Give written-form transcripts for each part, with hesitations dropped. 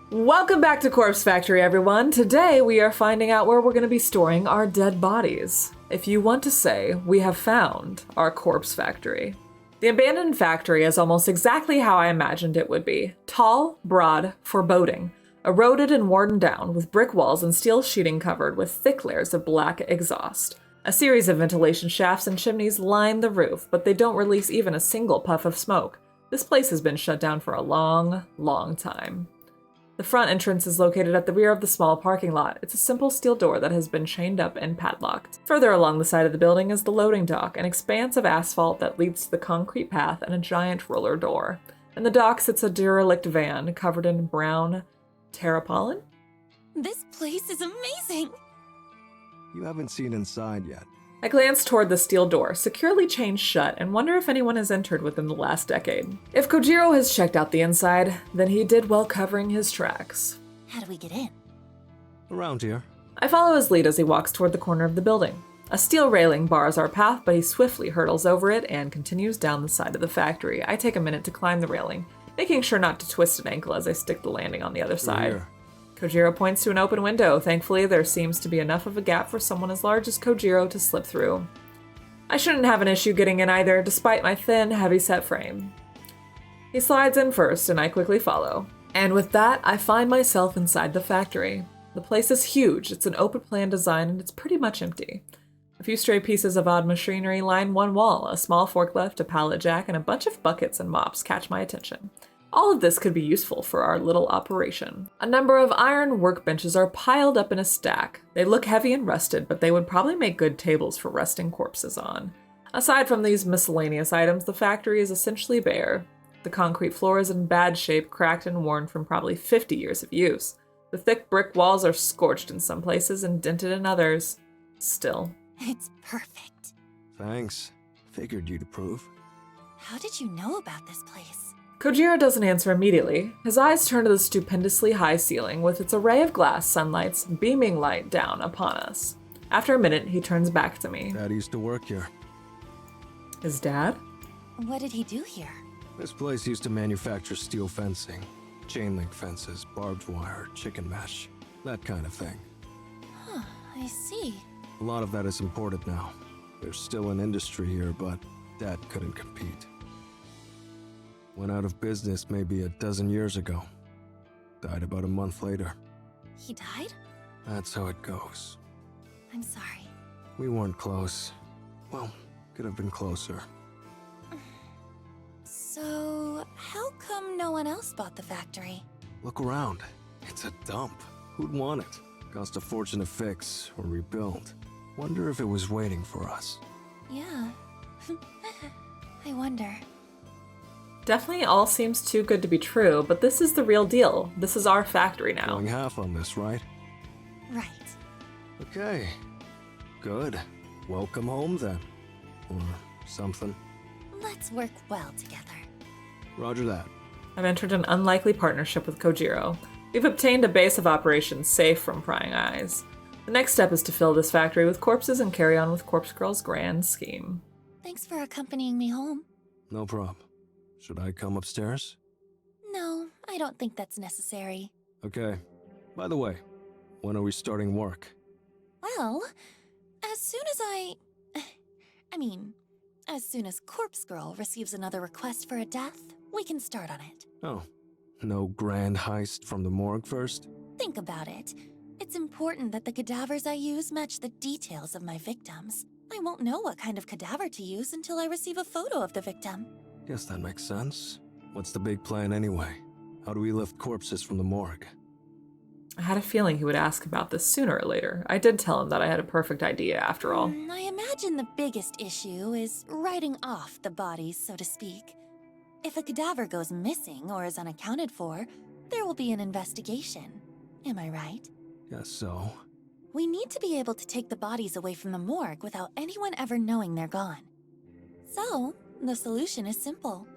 Welcome back to Corpse Factory, everyone. Today we are finding out where we're going to be storing our dead bodies. If you want to say, we have found our corpse factory. The abandoned factory is almost exactly how I imagined it would be. Tall, broad, foreboding, eroded and worn down, with brick walls and steel sheeting covered with thick layers of black exhaust. A series of ventilation shafts and chimneys line the roof, but they don't release even a single puff of smoke. This place has been shut down for a long, long time. The front entrance is located at the rear of the small parking lot. It's a simple steel door that has been chained up and padlocked. Further along the side of the building is the loading dock, an expanse of asphalt that leads to the concrete path and a giant roller door. In the dock sits a derelict van covered in brown tarpaulin. This place is amazing! You haven't seen inside yet. I glance toward the steel door, securely chained shut, and wonder if anyone has entered within the last decade. If Kojiro has checked out the inside, then he did well covering his tracks. How do we get in? Around here. I follow his lead as he walks toward the corner of the building. A steel railing bars our path, but he swiftly hurdles over it and continues down the side of the factory. I take a minute to climb the railing, making sure not to twist an ankle as I stick the landing on the other side. Here. Kojiro points to an open window. Thankfully, there seems to be enough of a gap for someone as large as Kojiro to slip through. I shouldn't have an issue getting in either, despite my thin, heavy-set frame. He slides in first, and I quickly follow. And with that, I find myself inside the factory. The place is huge. It's an open-plan design, and it's pretty much empty. A few stray pieces of odd machinery line one wall. A small forklift, a pallet jack, and a bunch of buckets and mops catch my attention. All of this could be useful for our little operation. A number of iron workbenches are piled up in a stack. They look heavy and rusted, but they would probably make good tables for resting corpses on. Aside from these miscellaneous items, the factory is essentially bare. The concrete floor is in bad shape, cracked and worn from probably 50 years of use. The thick brick walls are scorched in some places and dented in others. Still. It's perfect. Thanks. Figured you'd approve. How did you know about this place? Kojiro doesn't answer immediately. His eyes turn to the stupendously high ceiling with its array of glass sunlights beaming light down upon us. After a minute, he turns back to me. Dad used to work here. His dad? What did he do here? This place used to manufacture steel fencing, chain link fences, barbed wire, chicken mesh, that kind of thing. Huh, I see. A lot of that is imported now. There's still an industry here, but Dad couldn't compete. Went out of business maybe a dozen years ago. Died about a month later. He died? That's how it goes. I'm sorry. We weren't close. Well, could have been closer. So, how come no one else bought the factory? Look around. It's a dump. Who'd want it? Cost a fortune to fix or rebuild. Wonder if it was waiting for us. Yeah. I wonder. Definitely all seems too good to be true, but this is the real deal. This is our factory now. Going half on this, right? Right. Okay. Good. Welcome home then. Or something. Let's work well together. Roger that. I've entered an unlikely partnership with Kojiro. We've obtained a base of operations safe from prying eyes. The next step is to fill this factory with corpses and carry on with Corpse Girl's grand scheme. Thanks for accompanying me home. No problem. Should I come upstairs? No, I don't think that's necessary. Okay. By the way, when are we starting work? Well, as soon as as soon as Corpse Girl receives another request for a death, we can start on it. Oh. No grand heist from the morgue first? Think about it. It's important that the cadavers I use match the details of my victims. I won't know what kind of cadaver to use until I receive a photo of the victim. Guess that makes sense. What's the big plan anyway? How do we lift corpses from the morgue? I had a feeling he would ask about this sooner or later. I did tell him that I had a perfect idea after all. I imagine the biggest issue is writing off the bodies, so to speak. If a cadaver goes missing or is unaccounted for, there will be an investigation. Am I right? Guess so. We need to be able to take the bodies away from the morgue without anyone ever knowing they're gone. So, the solution is simple.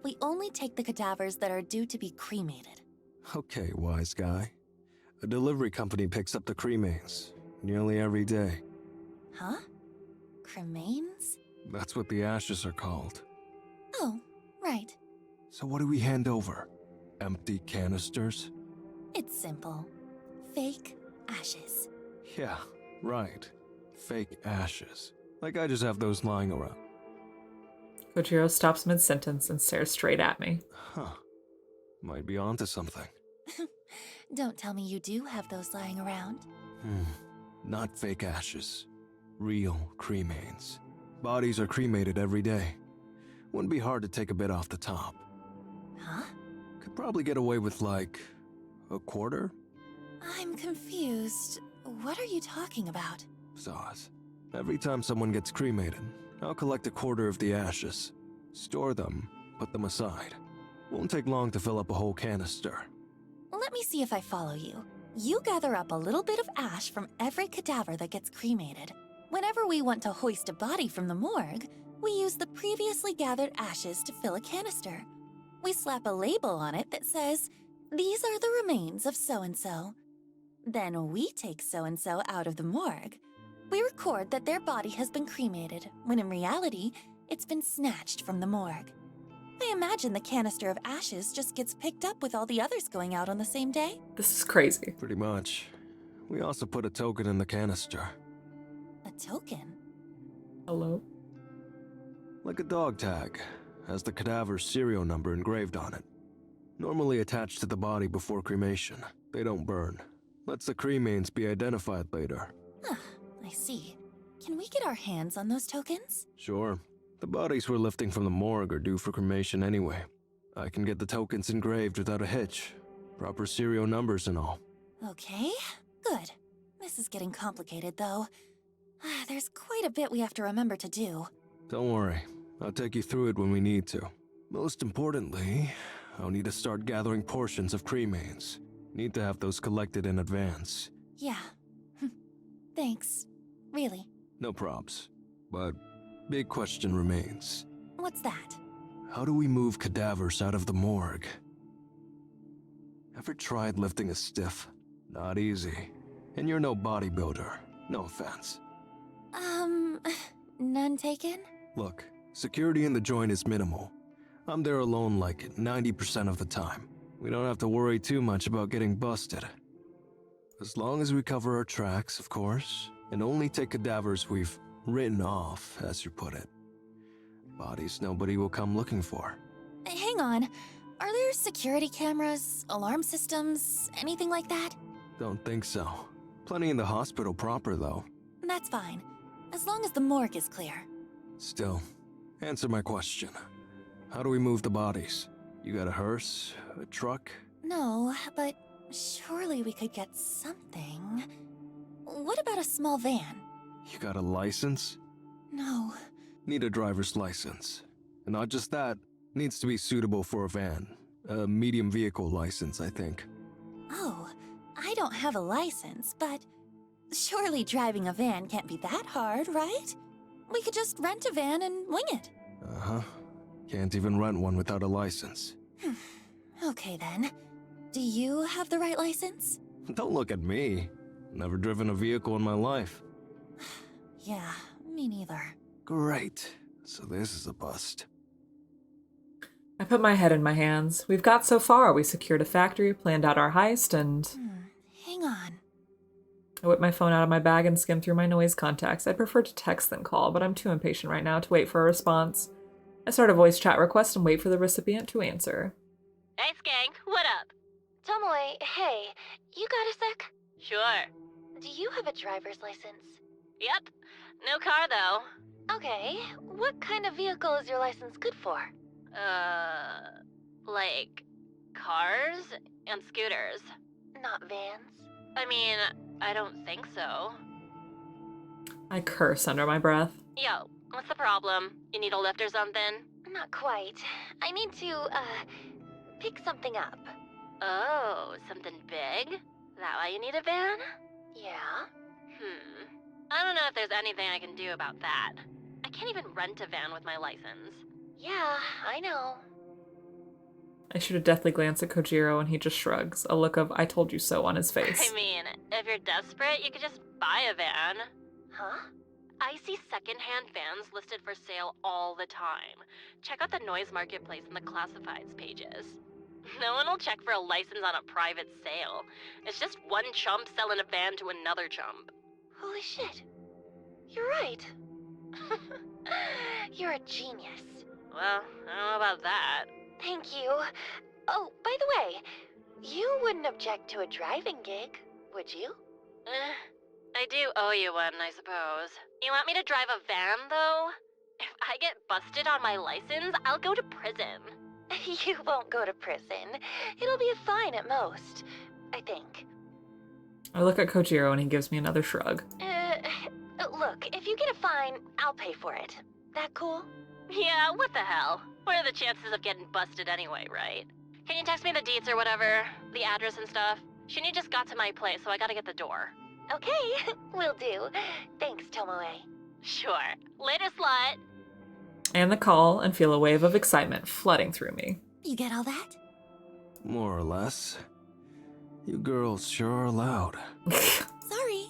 We only take the cadavers that are due to be cremated. Okay, wise guy. A delivery company picks up the cremains nearly every day. Huh? Cremains? That's what the ashes are called. Oh, right. So what do we hand over? Empty canisters? It's simple. Fake ashes. Yeah, right. Fake ashes. Like I just have those lying around. Kojiro stops mid-sentence and stares straight at me. Huh. Might be onto something. Don't tell me you do have those lying around. Not fake ashes. Real cremains. Bodies are cremated every day. Wouldn't be hard to take a bit off the top. Huh? Could probably get away with like a quarter? I'm confused. What are you talking about? Sauce. Every time someone gets cremated, I'll collect a quarter of the ashes, store them, put them aside. Won't take long to fill up a whole canister. Let me see if I follow you. You gather up a little bit of ash from every cadaver that gets cremated. Whenever we want to hoist a body from the morgue, we use the previously gathered ashes to fill a canister. We slap a label on it that says, "These are the remains of so-and-so." Then we take so-and-so out of the morgue. We record that their body has been cremated, when in reality, it's been snatched from the morgue. I imagine the canister of ashes just gets picked up with all the others going out on the same day. This is crazy. Pretty much. We also put a token in the canister. A token? Hello? Like a dog tag, has the cadaver's serial number engraved on it. Normally attached to the body before cremation. They don't burn. Lets the cremains be identified later. I see. Can we get our hands on those tokens? Sure. The bodies we're lifting from the morgue are due for cremation anyway. I can get the tokens engraved without a hitch. Proper serial numbers and all. Okay, good. This is getting complicated, though. There's quite a bit we have to remember to do. Don't worry. I'll take you through it when we need to. Most importantly, I'll need to start gathering portions of cremains. Need to have those collected in advance. Yeah. Thanks. Really. No probs. But big question remains. What's that? How do we move cadavers out of the morgue? Ever tried lifting a stiff? Not easy. And you're no bodybuilder. No offense. None taken? Look, security in the joint is minimal. I'm there alone like 90% of the time. We don't have to worry too much about getting busted. As long as we cover our tracks, of course, and only take cadavers we've written off, as you put it. Bodies nobody will come looking for. Hang on. Are there security cameras, alarm systems, anything like that? Don't think so. Plenty in the hospital proper, though. That's fine. As long as the morgue is clear. Still, answer my question. How do we move the bodies? You got a hearse? A truck? No, but surely we could get something. What about a small van? You got a license? No. Need a driver's license. And not just that, needs to be suitable for a van. A medium vehicle license, I think. Oh, I don't have a license, but surely driving a van can't be that hard, right? We could just rent a van and wing it. Uh-huh. Can't even rent one without a license. Okay then. Do you have the right license? Don't look at me. Never driven a vehicle in my life. Yeah, me neither. Great. So this is a bust. I put my head in my hands. We've got so far. We secured a factory, planned out our heist, and... Hang on. I whip my phone out of my bag and skim through my noise contacts. I'd prefer to text than call, but I'm too impatient right now to wait for a response. I start a voice chat request and wait for the recipient to answer. Hey, Skank, what up? Tomoe, hey, you got a sec? Sure. Do you have a driver's license? Yep. No car, though. Okay, what kind of vehicle is your license good for? Like, cars and scooters. Not vans? I mean, I don't think so. I curse under my breath. Yo, what's the problem? You need a lift or something? Not quite. I need to, pick something up. Oh, something big? That why you need a van? Yeah? I don't know if there's anything I can do about that. I can't even rent a van with my license. Yeah, I know. I shoot a deathly glance at Kojiro and he just shrugs, a look of I told you so on his face. I mean, if you're desperate, you could just buy a van. Huh? I see secondhand vans listed for sale all the time. Check out the noise marketplace and the classifieds pages. No one will check for a license on a private sale. It's just one chump selling a van to another chump. Holy shit. You're right. You're a genius. Well, I don't know about that. Thank you. Oh, by the way, you wouldn't object to a driving gig, would you? I do owe you one, I suppose. You want me to drive a van, though? If I get busted on my license, I'll go to prison. You won't go to prison. It'll be a fine at most, I think. I look at Kojiro and he gives me another shrug. Look, if you get a fine, I'll pay for it. That cool? Yeah, what the hell? What are the chances of getting busted anyway, right? Can you text me the deets or whatever? The address and stuff? Shinny just got to my place, so I gotta get the door. Okay, will do. Thanks, Tomoe. Sure. Later, slut! And the call and feel a wave of excitement flooding through me. You get all that? More or less. You girls sure are loud. Sorry.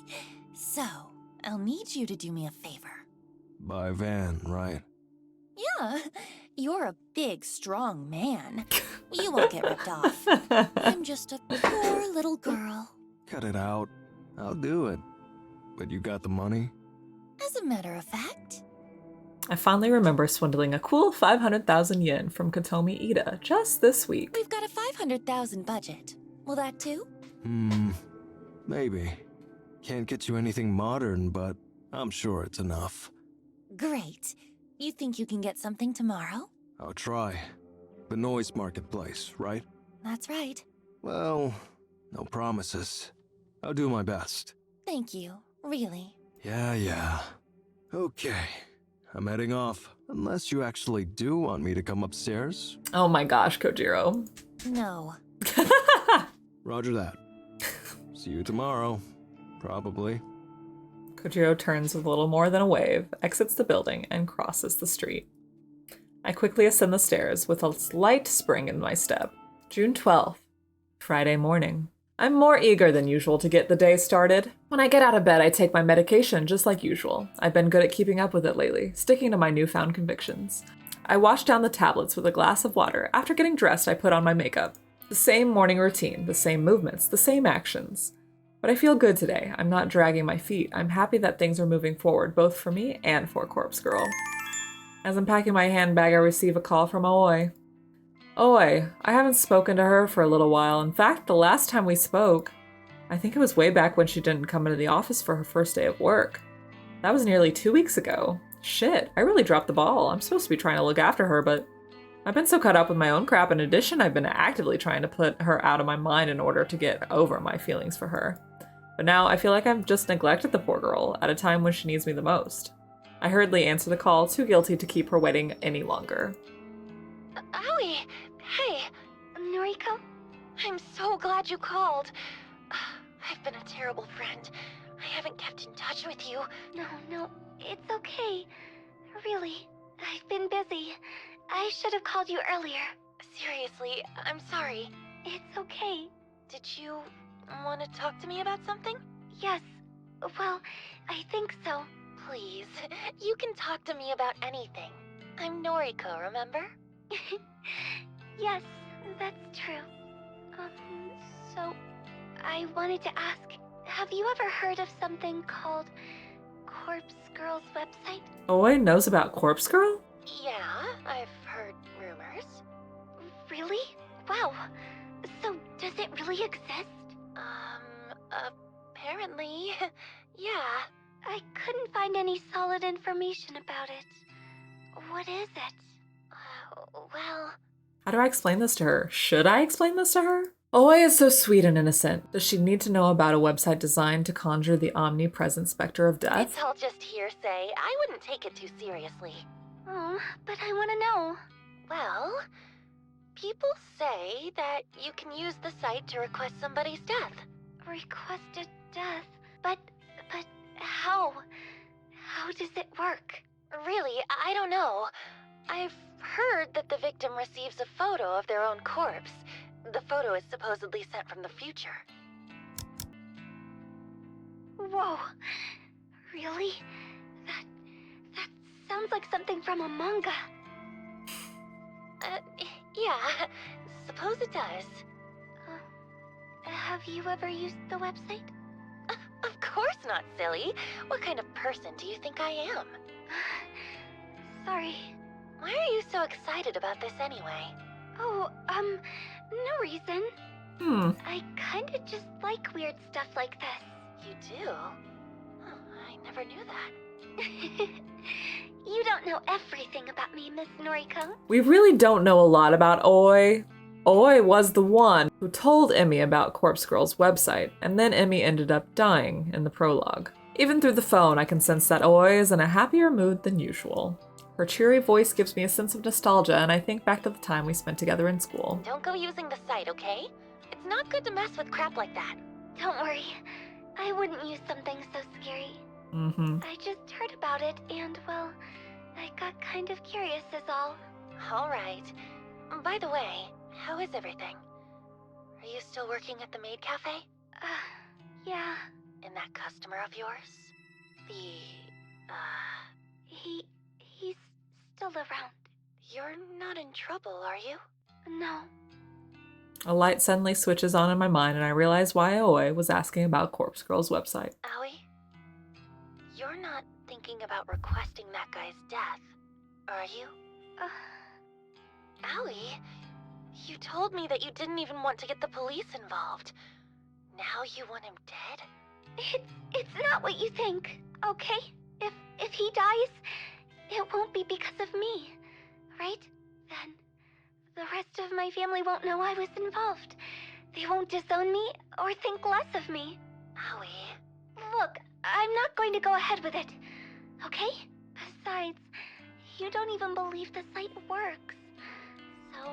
So, I'll need you to do me a favor. By van, right? Yeah, you're a big, strong man. You won't get ripped off. I'm just a poor little girl. Cut it out. I'll do it. But you got the money? As a matter of fact. I fondly remember swindling a cool 500,000 yen from Kotomi Ida just this week. We've got a 500,000 budget. Will that do? Maybe. Can't get you anything modern, but I'm sure it's enough. Great. You think you can get something tomorrow? I'll try. The noise marketplace, right? That's right. Well, no promises. I'll do my best. Thank you. Really. Yeah. Okay. I'm heading off. Unless you actually do want me to come upstairs. Oh my gosh, Kojiro. No. Roger that. See you tomorrow. Probably. Kojiro turns with little more than a wave, exits the building, and crosses the street. I quickly ascend the stairs with a slight spring in my step. June 12th, Friday morning. I'm more eager than usual to get the day started. When I get out of bed, I take my medication just like usual. I've been good at keeping up with it lately, sticking to my newfound convictions. I wash down the tablets with a glass of water. After getting dressed, I put on my makeup. The same morning routine, the same movements, the same actions. But I feel good today. I'm not dragging my feet. I'm happy that things are moving forward, both for me and for Corpse Girl. As I'm packing my handbag, I receive a call from Aoi. Oi, I haven't spoken to her for a little while. In fact, the last time we spoke, I think it was way back when she didn't come into the office for her first day of work. That was nearly 2 weeks ago. Shit, I really dropped the ball. I'm supposed to be trying to look after her, but I've been so caught up with my own crap. In addition, I've been actively trying to put her out of my mind in order to get over my feelings for her. But now I feel like I've just neglected the poor girl at a time when she needs me the most. I hurriedly answer the call, too guilty to keep her waiting any longer. Aoi! Hey, Noriko? I'm so glad you called. I've been a terrible friend. I haven't kept in touch with you. No, it's okay. Really, I've been busy. I should have called you earlier. Seriously, I'm sorry. It's okay. Did you want to talk to me about something? Yes. Well, I think so. Please, you can talk to me about anything. I'm Noriko, remember? Yes, that's true. So, I wanted to ask, have you ever heard of something called Corpse Girl's website? Oi knows about Corpse Girl? Yeah, I've heard rumors. Really? Wow. So, does it really exist? Apparently, yeah. I couldn't find any solid information about it. What is it? Well... How do I explain this to her? Should I explain this to her? Oi is so sweet and innocent. Does she need to know about a website designed to conjure the omnipresent specter of death? It's all just hearsay. I wouldn't take it too seriously. Oh, but I want to know. Well, people say that you can use the site to request somebody's death. Requested death? But how? How does it work? Really, I don't know. I've heard that the victim receives a photo of their own corpse. The photo is supposedly sent from the future. Whoa. Really? That sounds like something from a manga. Yeah. suppose it does. Have you ever used the website? Of course not, silly. What kind of person do you think I am? Sorry. Why are you so excited about this anyway? Oh, no reason. I kinda just like weird stuff like this. You do? Oh, I never knew that. You don't know everything about me, Miss Noriko. We really don't know a lot about Oi. Oi was the one who told Emmy about Corpse Girl's website, and then Emmy ended up dying in the prologue. Even through the phone, I can sense that Oi is in a happier mood than usual. Her cheery voice gives me a sense of nostalgia, and I think back to the time we spent together in school. Don't go using the site, okay? It's not good to mess with crap like that. Don't worry. I wouldn't use something so scary. I just heard about it, and, well, I got kind of curious is all. All right. By the way, how is everything? Are you still working at the maid cafe? Yeah. And that customer of yours? He's still around. You're not in trouble, are you? No. A light suddenly switches on in my mind, and I realize why Oi was asking about Corpse Girl's website. Aoi? You're not thinking about requesting that guy's death, are you? Aoi, you told me that you didn't even want to get the police involved. Now you want him dead? It's not what you think, okay? If he dies, it won't be because of me, right? Then the rest of my family won't know I was involved. They won't disown me or think less of me. Aoi. Look, I'm not going to go ahead with it, okay? Besides, you don't even believe the site works. So...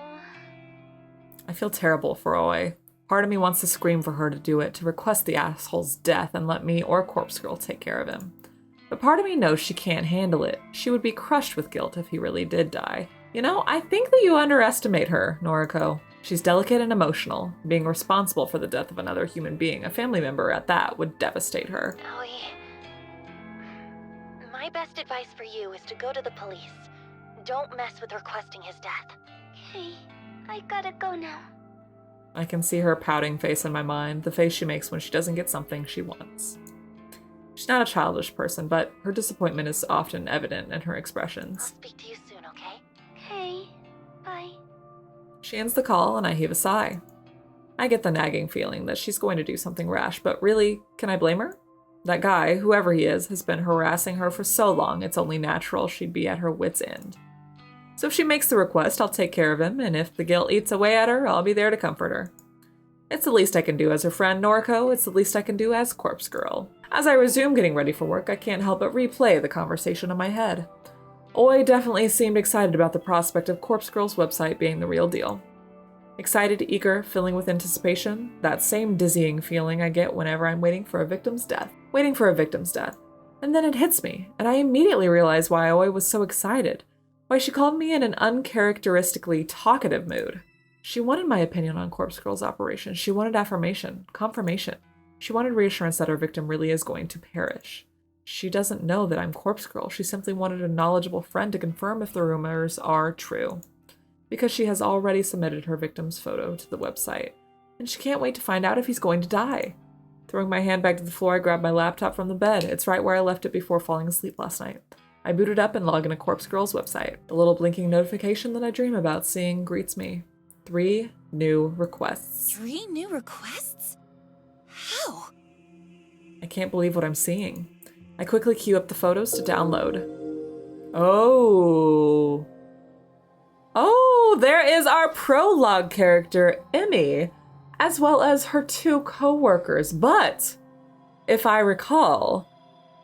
I feel terrible for Oi. Part of me wants to scream for her to do it, to request the asshole's death and let me or Corpse Girl take care of him. But part of me knows she can't handle it. She would be crushed with guilt if he really did die. You know, I think that you underestimate her, Noriko. She's delicate and emotional. Being responsible for the death of another human being, a family member at that, would devastate her. Aoi, my best advice for you is to go to the police. Don't mess with requesting his death. Okay, I gotta go now. I can see her pouting face in my mind, the face she makes when she doesn't get something she wants. She's not a childish person, but her disappointment is often evident in her I'll expressions. speak to you soon, okay? Okay, bye. She ends the call and I heave a sigh. I get the nagging feeling that she's going to do something rash, but really, can I blame her? That guy, whoever he is, has been harassing her for so long, it's only natural she'd be at her wit's end. So if she makes the request, I'll take care of him, and if the guilt eats away at her, I'll be there to comfort her. It's the least I can do as her friend, Noriko. It's the least I can do as Corpse Girl. As I resume getting ready for work, I can't help but replay the conversation in my head. Oi definitely seemed excited about the prospect of Corpse Girl's website being the real deal. Excited, eager, filling with anticipation, that same dizzying feeling I get whenever I'm waiting for a victim's death. Waiting for a victim's death. And then it hits me, and I immediately realize why Oi was so excited. Why she called me in an uncharacteristically talkative mood. She wanted my opinion on Corpse Girl's operation. She wanted affirmation, confirmation. She wanted reassurance that her victim really is going to perish. She doesn't know that I'm Corpse Girl. She simply wanted a knowledgeable friend to confirm if the rumors are true. Because she has already submitted her victim's photo to the website. And she can't wait to find out if he's going to die. Throwing my handbag to the floor, I grab my laptop from the bed. It's right where I left it before falling asleep last night. I boot it up and log into Corpse Girl's website. The little blinking notification that I dream about seeing greets me. 3 new requests. 3 new requests? How? I can't believe what I'm seeing. I quickly queue up the photos to download. Oh, there is our prologue character, Emmy, as well as her 2 co-workers. But if I recall,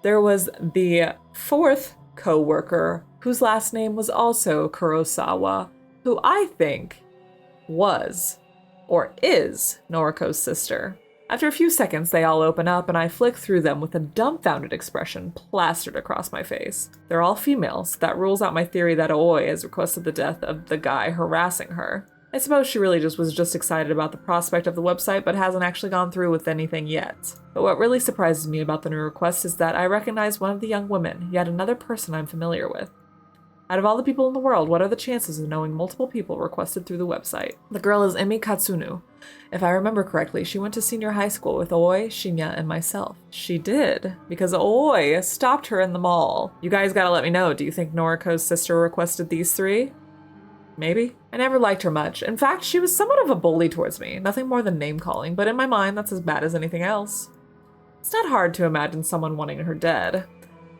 there was the 4th co-worker whose last name was also Kurosawa, who I think was or is Noriko's sister. After a few seconds, they all open up and I flick through them with a dumbfounded expression plastered across my face. They're all females. That rules out my theory that Oi has requested the death of the guy harassing her. I suppose she really was just excited about the prospect of the website but hasn't actually gone through with anything yet. But what really surprises me about the new request is that I recognize one of the young women, yet another person I'm familiar with. Out of all the people in the world, what are the chances of knowing multiple people requested through the website? The girl is Emi Katsunu. If I remember correctly, she went to senior high school with Aoi, Shinya, and myself. She did, because Aoi stopped her in the mall. You guys gotta let me know, do you think Noriko's sister requested these three? Maybe? I never liked her much. In fact, she was somewhat of a bully towards me. Nothing more than name-calling, but in my mind, that's as bad as anything else. It's not hard to imagine someone wanting her dead.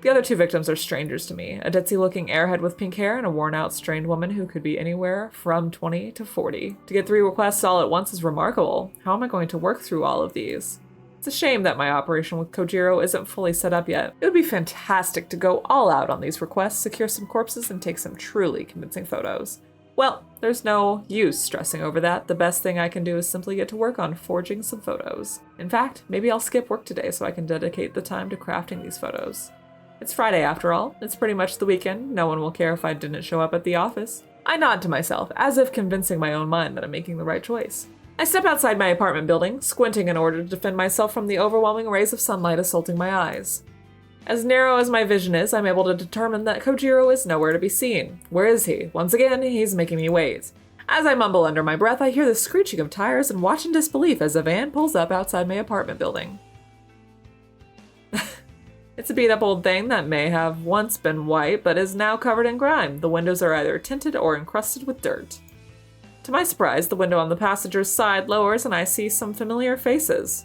The other two victims are strangers to me, a ditzy-looking airhead with pink hair and a worn-out, strained woman who could be anywhere from 20 to 40. To get 3 requests all at once is remarkable. How am I going to work through all of these? It's a shame that my operation with Kojiro isn't fully set up yet. It would be fantastic to go all out on these requests, secure some corpses, and take some truly convincing photos. Well, there's no use stressing over that. The best thing I can do is simply get to work on forging some photos. In fact, maybe I'll skip work today so I can dedicate the time to crafting these photos. It's Friday after all. It's pretty much the weekend. No one will care if I didn't show up at the office. I nod to myself, as if convincing my own mind that I'm making the right choice. I step outside my apartment building, squinting in order to defend myself from the overwhelming rays of sunlight assaulting my eyes. As narrow as my vision is, I'm able to determine that Kojiro is nowhere to be seen. Where is he? Once again, he's making me wait. As I mumble under my breath, I hear the screeching of tires and watch in disbelief as a van pulls up outside my apartment building. It's a beat-up old thing that may have once been white, but is now covered in grime. The windows are either tinted or encrusted with dirt. To my surprise, the window on the passenger's side lowers and I see some familiar faces.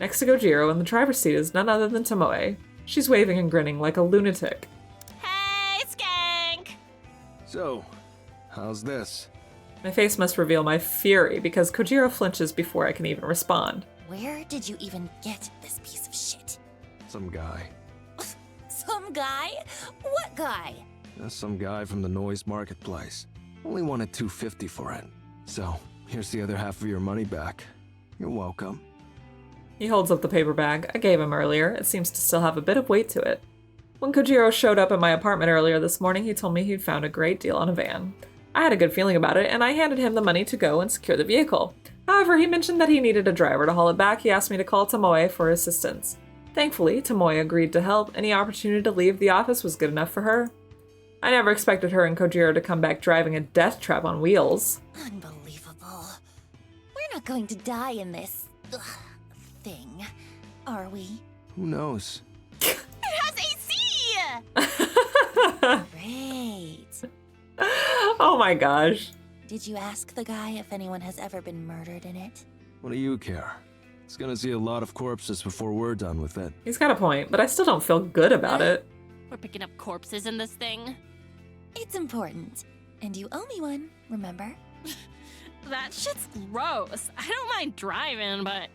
Next to Kojiro in the driver's seat is none other than Tomoe. She's waving and grinning like a lunatic. Hey, skank! So, how's this? My face must reveal my fury because Kojiro flinches before I can even respond. Where did you even get this piece of shit? Some guy. Some guy? What guy? Some guy from the noise marketplace. Only wanted $250 for it. So, here's the other half of your money back. You're welcome. He holds up the paper bag I gave him earlier. It seems to still have a bit of weight to it. When Kojiro showed up at my apartment earlier this morning, he told me he'd found a great deal on a van. I had a good feeling about it, and I handed him the money to go and secure the vehicle. However, he mentioned that he needed a driver to haul it back. He asked me to call Tomoe for assistance. Thankfully, Tomoe agreed to help. Any opportunity to leave the office was good enough for her. I never expected her and Kojiro to come back driving a death trap on wheels. Unbelievable. We're not going to die in this thing, are we? Who knows? It has AC! Great. Oh my gosh. Did you ask the guy if anyone has ever been murdered in it? What do you care? It's gonna see a lot of corpses before we're done with it. He's got a point, but I still don't feel good about it. We're picking up corpses in this thing. It's important. And you owe me one, remember? That shit's gross. I don't mind driving, but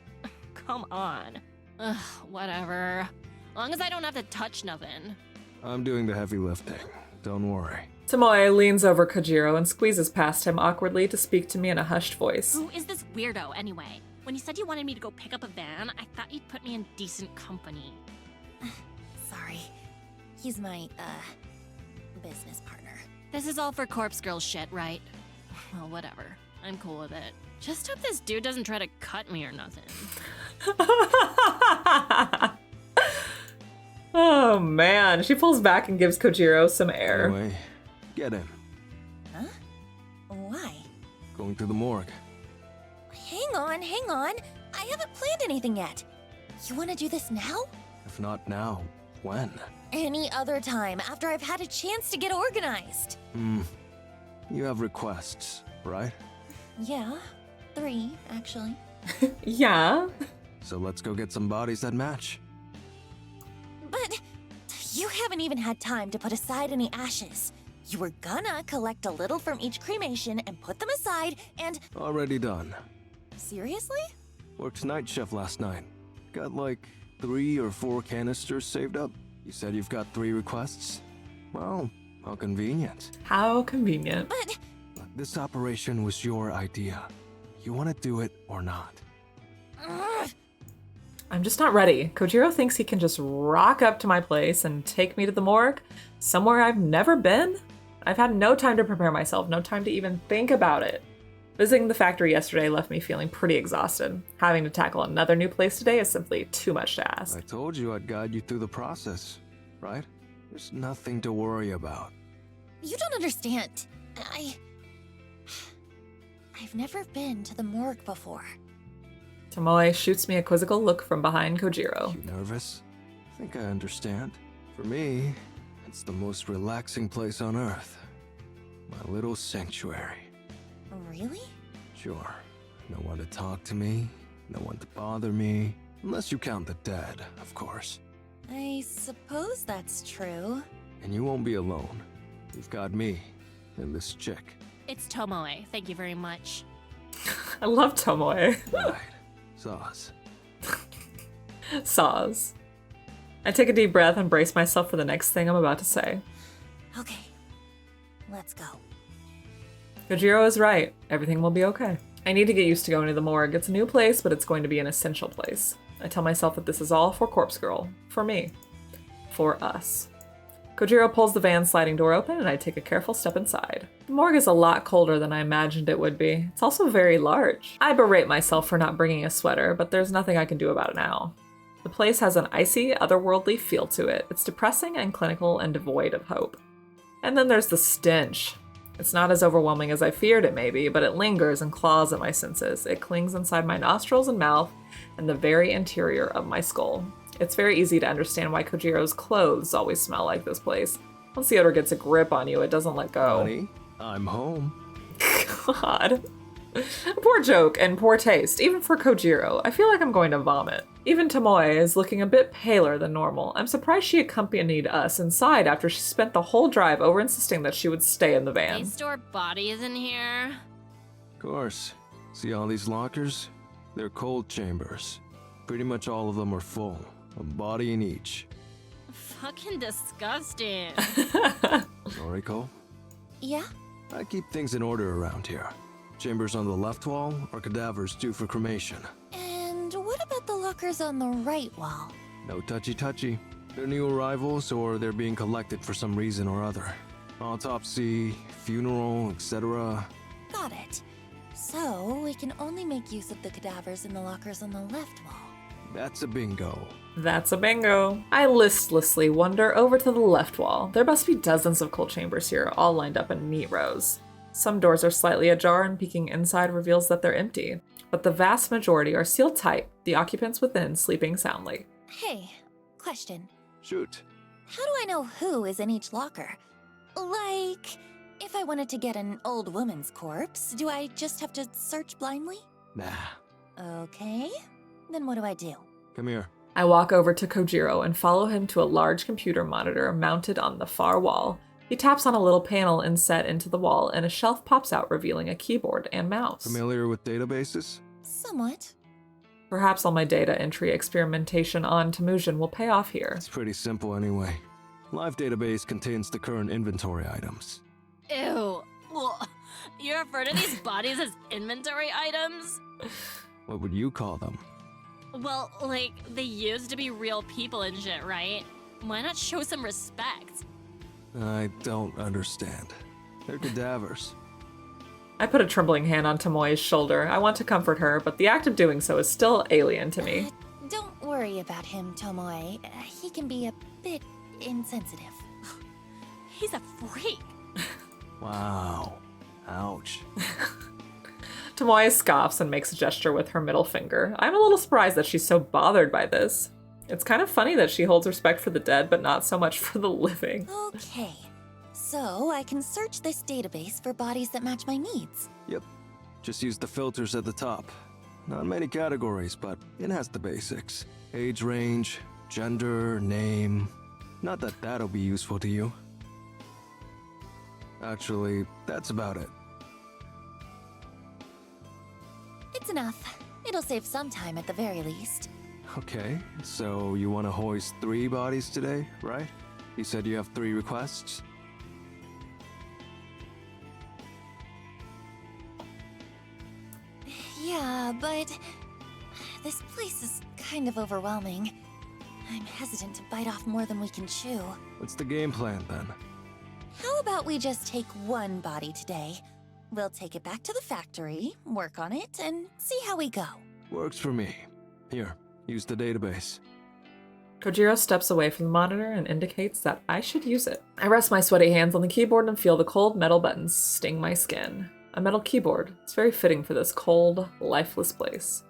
come on. Ugh, whatever. As long as I don't have to touch nothing. I'm doing the heavy lifting. Don't worry. Tomoe leans over Kojiro and squeezes past him awkwardly to speak to me in a hushed voice. Who is this weirdo anyway? When you said you wanted me to go pick up a van, I thought you'd put me in decent company. Sorry. He's my, business partner. This is all for corpse girl shit, right? Well, whatever. I'm cool with it. Just hope this dude doesn't try to cut me or nothing. Oh man, she pulls back and gives Kojiro some air. Anyway, get in. Huh? Why? Going to the morgue. Hang on. I haven't planned anything yet. You want to do this now? If not now, when? Any other time, after I've had a chance to get organized. You have requests, right? Yeah, 3, actually. Yeah? So let's go get some bodies that match. But you haven't even had time to put aside any ashes. You were gonna collect a little from each cremation and put them aside and... Already done. Seriously? Worked night shift last night. Got like 3 or 4 canisters saved up. You said you've got 3 requests? Well, how convenient. How convenient. But... Look, this operation was your idea. You want to do it or not? I'm just not ready. Kojiro thinks he can just rock up to my place and take me to the morgue, somewhere I've never been. I've had no time to prepare myself, no time to even think about it. Visiting the factory yesterday left me feeling pretty exhausted. Having to tackle another new place today is simply too much to ask. I told you I'd guide you through the process, right? There's nothing to worry about. You don't understand. I've never been to the morgue before. Tomoe shoots me a quizzical look from behind Kojiro. You nervous? I think I understand. For me, it's the most relaxing place on Earth. My little sanctuary. Really? Sure. No one to talk to me, no one to bother me. Unless you count the dead, of course. I suppose that's true. And you won't be alone. You've got me and this chick. It's Tomoe, thank you very much. I love Tomoe. Right. Sauce. Saws. I take a deep breath and brace myself for the next thing I'm about to say. Okay, let's go. Kojiro is right. Everything will be okay. I need to get used to going to the morgue. It's a new place, but it's going to be an essential place. I tell myself that this is all for Corpse Girl. For me. For us. Kojiro pulls the van's sliding door open and I take a careful step inside. The morgue is a lot colder than I imagined it would be. It's also very large. I berate myself for not bringing a sweater, but there's nothing I can do about it now. The place has an icy, otherworldly feel to it. It's depressing and clinical and devoid of hope. And then there's the stench. It's not as overwhelming as I feared it may be, but it lingers and claws at my senses. It clings inside my nostrils and mouth and the very interior of my skull. It's very easy to understand why Kojiro's clothes always smell like this place. Once the odor gets a grip on you, it doesn't let go. Honey, I'm home. God. Poor joke and poor taste, even for Kojiro. I feel like I'm going to vomit. Even Tomoe is looking a bit paler than normal. I'm surprised she accompanied us inside after she spent the whole drive over insisting that she would stay in the van. They store bodies in here? Of course. See all these lockers? They're cold chambers. Pretty much all of them are full. A body in each. Fucking disgusting. Noriko? Yeah? I keep things in order around here. Chambers on the left wall are cadavers due for cremation. And what about the lockers on the right wall? No touchy-touchy. They're new arrivals or they're being collected for some reason or other. Autopsy, funeral, etc. Got it. So, we can only make use of the cadavers in the lockers on the left wall. That's a bingo. That's a bingo. I listlessly wander over to the left wall. There must be dozens of cold chambers here, all lined up in neat rows. Some doors are slightly ajar and peeking inside reveals that they're empty. But the vast majority are sealed tight, the occupants within sleeping soundly. Hey, question. Shoot. How do I know who is in each locker? Like, if I wanted to get an old woman's corpse, do I just have to search blindly? Nah. Okay. Then what do I do? Come here. I walk over to Kojiro and follow him to a large computer monitor mounted on the far wall. He taps on a little panel inset into the wall and a shelf pops out revealing a keyboard and mouse. Familiar with databases? Somewhat. Perhaps all my data entry experimentation on Temujin will pay off here. It's pretty simple anyway. Live database contains the current inventory items. Ew. Ugh. You refer to these bodies as inventory items? What would you call them? Well, like, they used to be real people and shit, right? Why not show some respect? I don't understand. They're cadavers. I put a trembling hand on Tomoe's shoulder. I want to comfort her, but the act of doing so is still alien to me. Don't worry about him, Tomoe. He can be a bit insensitive. He's a freak. Wow. Ouch. Tomoe scoffs and makes a gesture with her middle finger. I'm a little surprised that she's so bothered by this. It's kind of funny that she holds respect for the dead, but not so much for the living. Okay. So, I can search this database for bodies that match my needs. Yep. Just use the filters at the top. Not many categories, but it has the basics. Age range, gender, name. Not that that'll be useful to you. Actually, that's about it. It's enough. It'll save some time at the very least. Okay, so you want to hoist 3 bodies today, right? You said you have 3 requests? Yeah, but this place is kind of overwhelming. I'm hesitant to bite off more than we can chew. What's the game plan then? How about we just take one body today? We'll take it back to the factory, work on it, and see how we go. Works for me. Here, use the database. Kojiro steps away from the monitor and indicates that I should use it. I rest my sweaty hands on the keyboard and feel the cold metal buttons sting my skin. A metal keyboard. It's very fitting for this cold, lifeless place.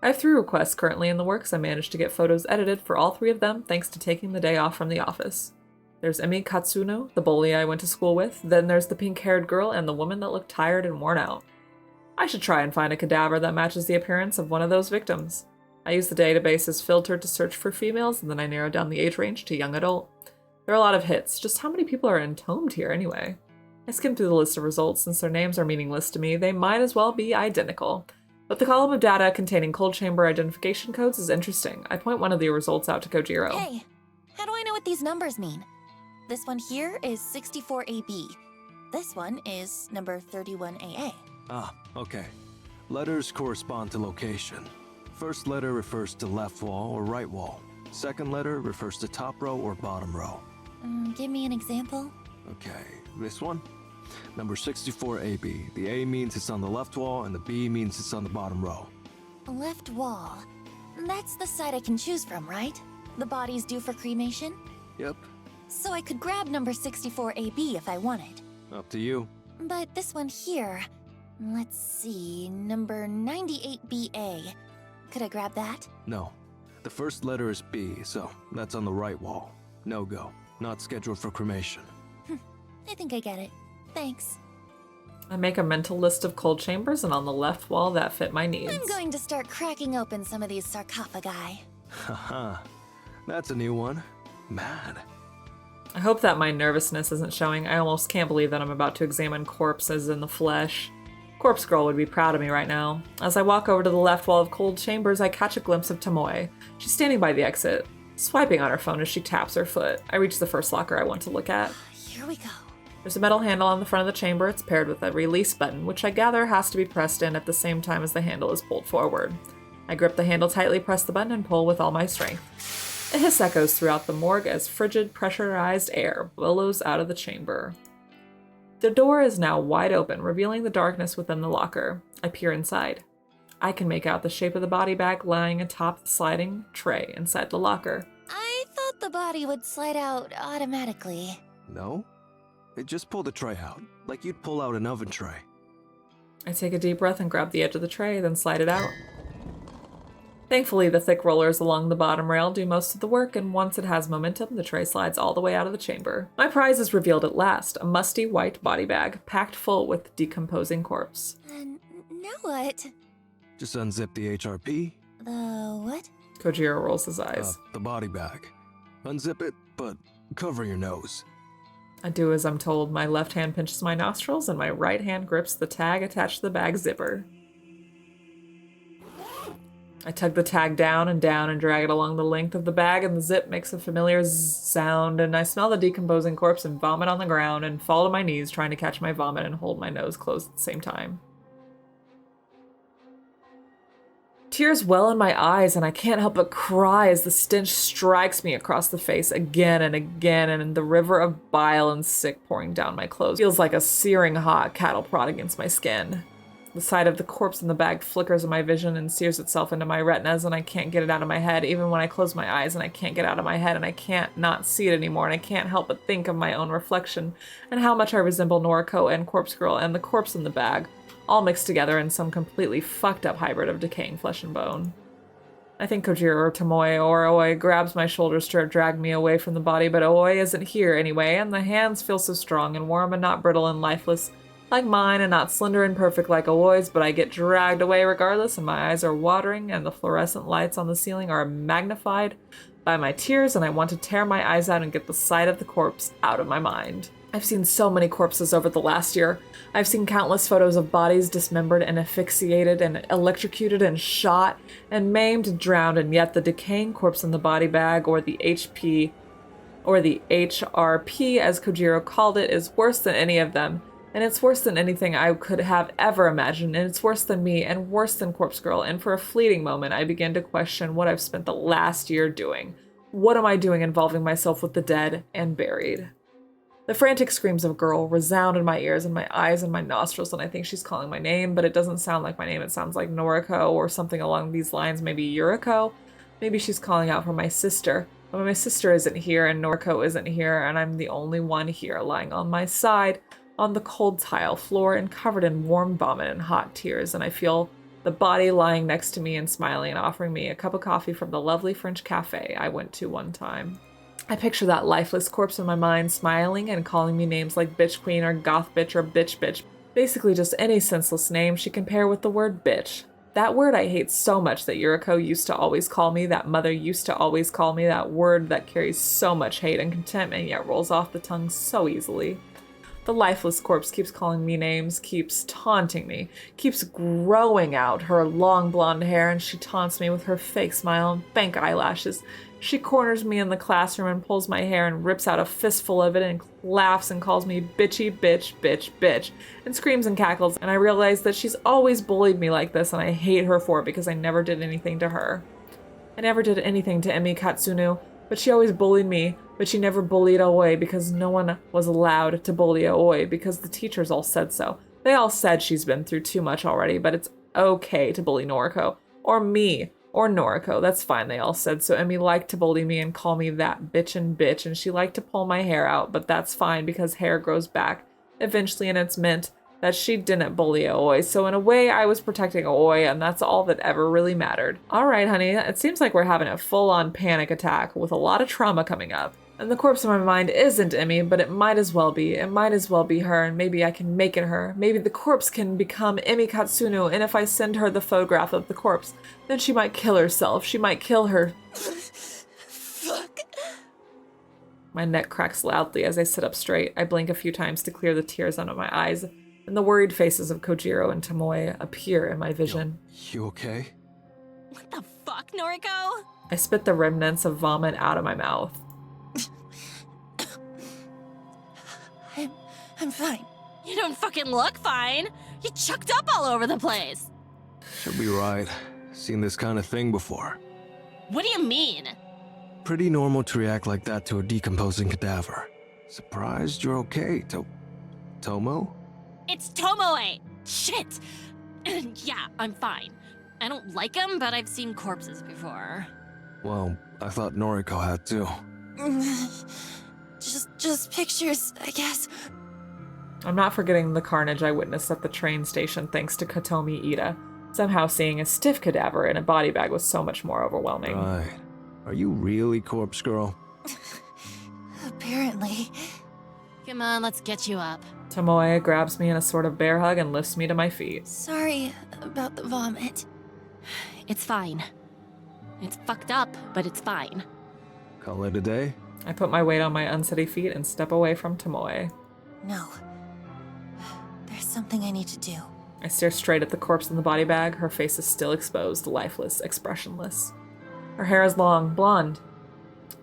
I have 3 requests currently in the works. I managed to get photos edited for all 3 of them thanks to taking the day off from the office. There's Emi Katsuno, the bully I went to school with, then there's the pink-haired girl and the woman that looked tired and worn out. I should try and find a cadaver that matches the appearance of one of those victims. I use the database as filter to search for females, and then I narrow down the age range to young adult. There are a lot of hits. Just how many people are entombed here anyway? I skimmed through the list of results. Since their names are meaningless to me, they might as well be identical. But the column of data containing cold chamber identification codes is interesting. I point one of the results out to Kojiro. Hey, how do I know what these numbers mean? This one here is 64AB. This one is number 31AA. Ah, okay. Letters correspond to location. First letter refers to left wall or right wall. Second letter refers to top row or bottom row. Give me an example. Okay, this one? Number 64AB. The A means it's on the left wall and the B means it's on the bottom row. Left wall. That's the side I can choose from, right? The body's due for cremation? Yep, So I could grab number 64AB if I wanted. up to you. But this one here, let's see, number 98BA. Could I grab that? No. The first letter is B, so that's on the right wall. No go. Not scheduled for cremation. I think I get it. Thanks. I make a mental list of cold chambers and on the left wall that fit my needs. I'm going to start cracking open some of these sarcophagi. Haha. That's a new one. Mad. I hope that my nervousness isn't showing. I almost can't believe that I'm about to examine corpses in the flesh. Corpse Girl would be proud of me right now. As I walk over to the left wall of cold chambers, I catch a glimpse of Tomoe. She's standing by the exit, swiping on her phone as she taps her foot. I reach the first locker I want to look at. Here we go. There's a metal handle on the front of the chamber. It's paired with a release button, which I gather has to be pressed in at the same time as the handle is pulled forward. I grip the handle tightly, press the button, and pull with all my strength. A hiss echoes throughout the morgue as frigid, pressurized air billows out of the chamber. The door is now wide open, revealing the darkness within the locker. I peer inside. I can make out the shape of the body bag lying atop the sliding tray inside the locker. I thought the body would slide out automatically. No? It just pulled the tray out, like you'd pull out an oven tray. I take a deep breath and grab the edge of the tray, then slide it out. Thankfully, the thick rollers along the bottom rail do most of the work, and once it has momentum, the tray slides all the way out of the chamber. My prize is revealed at last, a musty white body bag, packed full with decomposing corpse. Now what? Just unzip the HRP, The what? Kojiro rolls his eyes. the body bag. Unzip it, but cover your nose. I do as I'm told. My left hand pinches my nostrils, and my right hand grips the tag attached to the bag zipper. I tug the tag down and drag it along the length of the bag, and the zip makes a familiar sound, and I smell the decomposing corpse and vomit on the ground and fall to my knees trying to catch my vomit and hold my nose closed at the same time. Tears well in my eyes, and I can't help but cry as the stench strikes me across the face again, and the river of bile and sick pouring down my clothes feels like a searing hot cattle prod against my skin. The sight of the corpse in the bag flickers in my vision and sears itself into my retinas, and I can't get it out of my head, even when I close my eyes, and I can't get it out of my head, and I can't not see it anymore, and I can't help but think of my own reflection, and how much I resemble Noriko and Corpse Girl and the corpse in the bag, all mixed together in some completely fucked up hybrid of decaying flesh and bone. I think Kojiro or Tomoe or Aoi grabs my shoulders to drag me away from the body, but Aoi isn't here anyway, and the hands feel so strong and warm and not brittle and lifeless like mine, and not slender and perfect like Aoi's, but I get dragged away regardless, and my eyes are watering, and the fluorescent lights on the ceiling are magnified by my tears, and I want to tear my eyes out and get the sight of the corpse out of my mind. I've seen so many corpses over the last year. I've seen countless photos of bodies dismembered and asphyxiated and electrocuted and shot and maimed and drowned, and yet the decaying corpse in the body bag, or the HP, or the HRP as Kojiro called it, is worse than any of them. And it's worse than anything I could have ever imagined, and it's worse than me, and worse than Corpse Girl, and for a fleeting moment I begin to question what I've spent the last year doing. What am I doing involving myself with the dead and buried? The frantic screams of a girl resound in my ears and my eyes and my nostrils, and I think she's calling my name, but it doesn't sound like my name. It sounds like Noriko or something along these lines, maybe Yuriko. Maybe she's calling out for my sister. But my sister isn't here and Noriko isn't here, and I'm the only one here lying on my side on the cold tile floor and covered in warm vomit and hot tears, and I feel the body lying next to me and smiling and offering me a cup of coffee from the lovely French cafe I went to one time. I picture that lifeless corpse in my mind, smiling and calling me names like bitch queen or goth bitch or bitch bitch. Basically just any senseless name she can pair with the word bitch. That word I hate so much that Yuriko used to always call me, that mother used to always call me, that word that carries so much hate and contempt and yet rolls off the tongue so easily. The lifeless corpse keeps calling me names, keeps taunting me, keeps growing out her long blonde hair, and she taunts me with her fake smile and fake eyelashes. She corners me in the classroom and pulls my hair and rips out a fistful of it and laughs and calls me bitchy bitch bitch bitch and screams and cackles, and I realize that she's always bullied me like this and I hate her for it because I never did anything to her. I never did anything to Emi Katsunu, but she always bullied me, but she never bullied Aoi because no one was allowed to bully Aoi because the teachers all said so. They all said she's been through too much already, but it's okay to bully Noriko. Or me. Or Noriko. That's fine, they all said. So Emi liked to bully me and call me that bitch, and she liked to pull my hair out, but that's fine because hair grows back eventually, and it's meant that she didn't bully Aoi. So in a way, I was protecting Aoi, and that's all that ever really mattered. All right, honey, it seems like we're having a full-on panic attack with a lot of trauma coming up. And the corpse in my mind isn't Emi, but it might as well be. It might as well be her, and maybe I can make it her. Maybe the corpse can become Emi Katsunu, and if I send her the photograph of the corpse, then she might kill herself. She might kill her. Fuck. My neck cracks loudly as I sit up straight. I blink a few times to clear the tears out of my eyes, and the worried faces of Kojiro and Tomoe appear in my vision. You okay? What the fuck, Noriko? I spit the remnants of vomit out of my mouth. I'm fine. You don't fucking look fine. You chucked up all over the place. Should be right. Seen this kind of thing before. What do you mean? Pretty normal to react like that to a decomposing cadaver. Surprised you're okay, Tomo? It's Tomoe. Shit. Yeah, I'm fine. I don't like him, but I've seen corpses before. Well, I thought Noriko had too. Just pictures, I guess. I'm not forgetting the carnage I witnessed at the train station thanks to Katomi Ida. Somehow seeing a stiff cadaver in a body bag was so much more overwhelming. Right. Are you really Corpse Girl? Apparently. Come on, let's get you up. Tomoe grabs me in a sort of bear hug and lifts me to my feet. Sorry about the vomit. It's fine. It's fucked up, but it's fine. Call it a day? I put my weight on my unsteady feet and step away from Tomoe. No. There's something I need to do. I stare straight at the corpse in the body bag. Her face is still exposed, lifeless, expressionless. Her hair is long, blonde.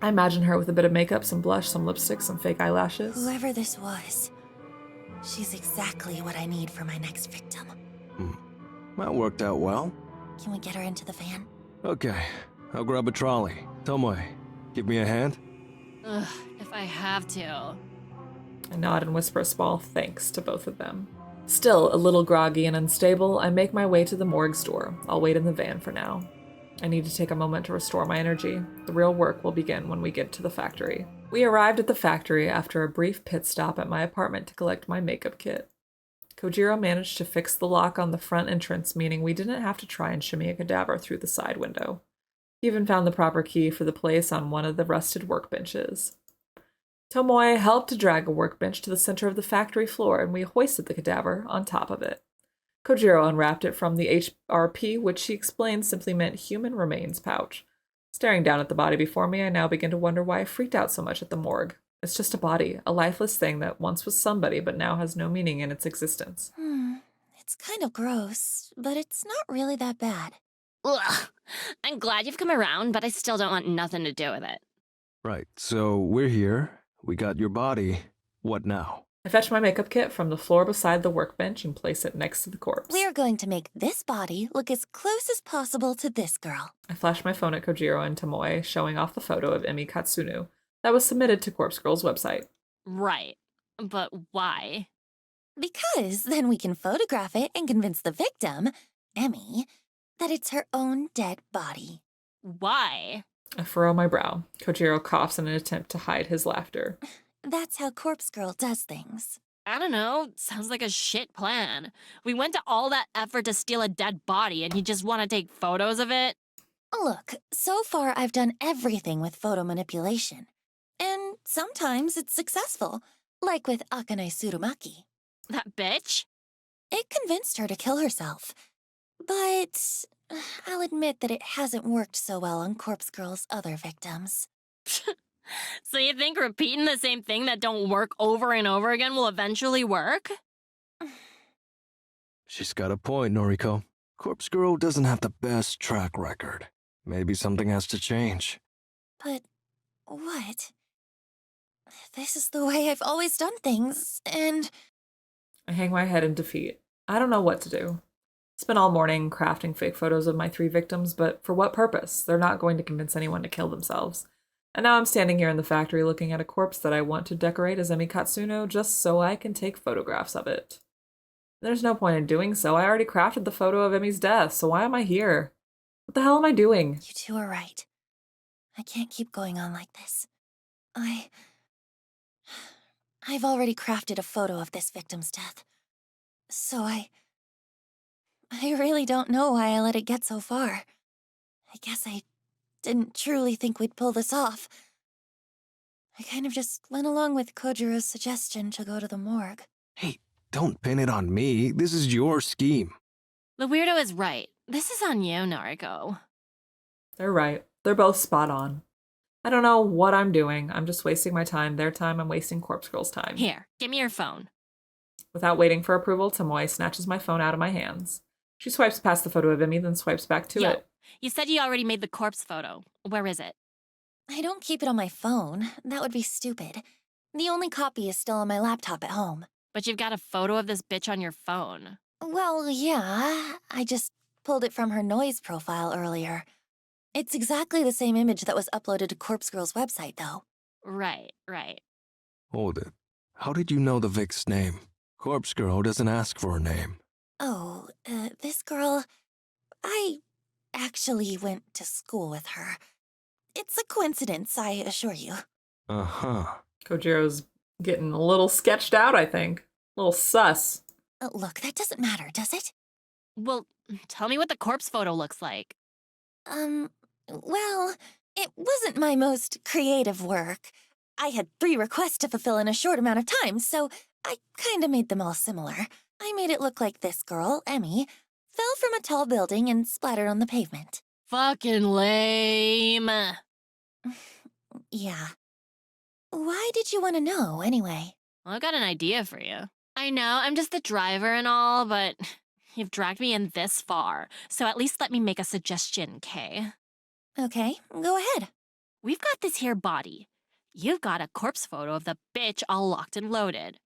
I imagine her with a bit of makeup, some blush, some lipstick, some fake eyelashes. Whoever this was, she's exactly what I need for my next victim. That worked out well. Can we get her into the van? Okay, I'll grab a trolley. Tomoe, give me a hand? Ugh, if I have to. I nod and whisper a small thanks to both of them. Still a little groggy and unstable, I make my way to the morgue door. I'll wait in the van for now. I need to take a moment to restore my energy. The real work will begin when we get to the factory. We arrived at the factory after a brief pit stop at my apartment to collect my makeup kit. Kojiro managed to fix the lock on the front entrance, meaning we didn't have to try and shimmy a cadaver through the side window. He even found the proper key for the place on one of the rusted workbenches. Tomoe helped to drag a workbench to the center of the factory floor, and we hoisted the cadaver on top of it. Kojiro unwrapped it from the HRP, which he explained simply meant human remains pouch. Staring down at the body before me, I now begin to wonder why I freaked out so much at the morgue. It's just a body, a lifeless thing that once was somebody but now has no meaning in its existence. It's kind of gross, but it's not really that bad. Ugh. I'm glad you've come around, but I still don't want nothing to do with it. Right, so we're here. We got your body. What now? I fetch my makeup kit from the floor beside the workbench and place it next to the corpse. We're going to make this body look as close as possible to this girl. I flash my phone at Kojiro and Tomoe, showing off the photo of Emi Katsunu that was submitted to Corpse Girl's website. Right. But why? Because then we can photograph it and convince the victim, Emmy, that it's her own dead body. Why? I furrow my brow. Kojiro coughs in an attempt to hide his laughter. That's how Corpse Girl does things. I don't know, sounds like a shit plan. We went to all that effort to steal a dead body and you just want to take photos of it? Look, so far I've done everything with photo manipulation. And sometimes it's successful, like with Akane Tsurumaki. That bitch? It convinced her to kill herself. But I'll admit that it hasn't worked so well on Corpse Girl's other victims. So you think repeating the same thing that don't work over and over again will eventually work? She's got a point, Noriko. Corpse Girl doesn't have the best track record. Maybe something has to change. But what? This is the way I've always done things, and... I hang my head in defeat. I don't know what to do. Spent all morning crafting fake photos of my 3 victims, but for what purpose? They're not going to convince anyone to kill themselves. And now I'm standing here in the factory looking at a corpse that I want to decorate as Emi Katsuno just so I can take photographs of it. There's no point in doing so. I already crafted the photo of Emi's death, so why am I here? What the hell am I doing? You two are right. I can't keep going on like this. I've already crafted a photo of this victim's death. So I really don't know why I let it get so far. I guess I didn't truly think we'd pull this off. I kind of just went along with Kojiro's suggestion to go to the morgue. Hey, don't pin it on me. This is your scheme. The weirdo is right. This is on you, Nariko. They're right. They're both spot on. I don't know what I'm doing. I'm just wasting my time, their time. I'm wasting Corpse Girl's time. Here, give me your phone. Without waiting for approval, Tomoe snatches my phone out of my hands. She swipes past the photo of Emi, then swipes back to it. You said you already made the corpse photo. Where is it? I don't keep it on my phone. That would be stupid. The only copy is still on my laptop at home. But you've got a photo of this bitch on your phone. Well, yeah. I just pulled it from her noise profile earlier. It's exactly the same image that was uploaded to Corpse Girl's website, though. Right. Hold it. How did you know the Vic's name? Corpse Girl doesn't ask for a name. Oh, this girl... I actually went to school with her. It's a coincidence, I assure you. Uh-huh. Kojiro's getting a little sketched out, I think. A little sus. Look, that doesn't matter, does it? Well, tell me what the corpse photo looks like. Well, it wasn't my most creative work. I had 3 requests to fulfill in a short amount of time, so I kinda made them all similar. I made it look like this girl, Emi, fell from a tall building and splattered on the pavement. Fucking lame. Yeah. Why did you want to know, anyway? Well, I've got an idea for you. I know, I'm just the driver and all, but you've dragged me in this far, so at least let me make a suggestion, Kay? Okay, go ahead. We've got this here body. You've got a corpse photo of the bitch all locked and loaded.